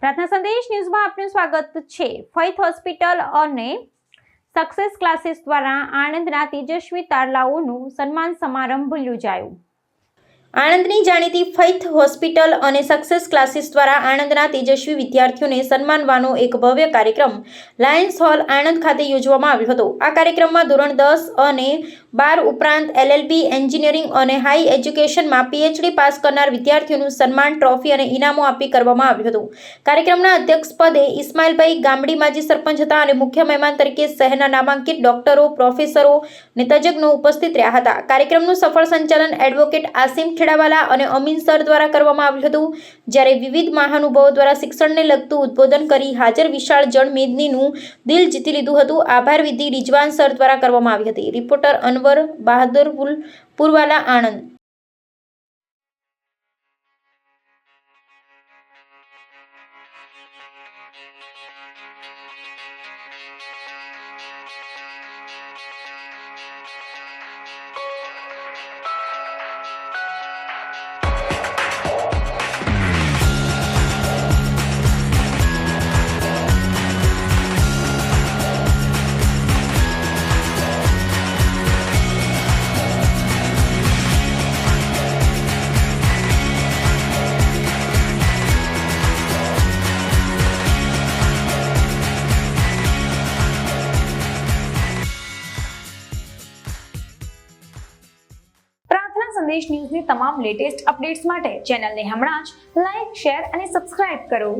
પ્રાર્થના સંદેશ ન્યૂઝમાં આપનું સ્વાગત છે। ફેઇથ હોસ્પિટલ અને સક્સેસ ક્લાસીસ દ્વારા આણંદના તેજસ્વી તારલાઓનું સન્માન સમારંભ યોજાયો। આણંદની જાણીતી ફેઇથ હોસ્પિટલ અને સક્સેસ ક્લાસીસ દ્વારા આણંદના તેજસ્વી વિદ્યાર્થીઓને સન્માનવાનો એક ભવ્ય કાર્યક્રમ લાયન્સ હોલ આણંદ ખાતે યોજવામાં આવ્યો હતો। આ કાર્યક્રમમાં ધોરણ 10 અને 12 ઉપરાંત LLB, એન્જિનિયરિંગ અને હાઈ એજ્યુકેશનમાં PhD પાસ કરનાર વિદ્યાર્થીઓનું સન્માન, ટ્રોફી અને ઇનામો આપી કરવામાં આવ્યું હતું। કાર્યક્રમના અધ્યક્ષપદે ઇસ્માઇલભાઈ ગામડી માજી સરપંચ હતા અને મુખ્ય મહેમાન તરીકે શહેરના નામાંકિત ડોક્ટરો, પ્રોફેસરો અને તજજ્ઞો ઉપસ્થિત રહ્યા હતા। કાર્યક્રમનું સફળ સંચાલન એડવોકેટ આસિમ ખેડાવાલા અને અમીન સર દ્વારા કરવામાં આવ્યું હતું, જ્યારે વિવિધ મહાનુભાવો દ્વારા શિક્ષણને લગતું ઉદ્બોધન કરી હાજર વિશાળ જન મેદનીનું દિલ જીતી લીધું હતું। આભાર વિધિ રિજવાન સર દ્વારા કરવામાં આવી હતી। રિપોર્ટર અનવર બહાદુર પુરવાલા, આણંદ। સંદેશ ન્યૂઝની તમામ લેટેસ્ટ અપડેટ્સ માટે ચેનલને હમણાં જ લાઇક, શેર અને સબસ્ક્રાઇબ કરો।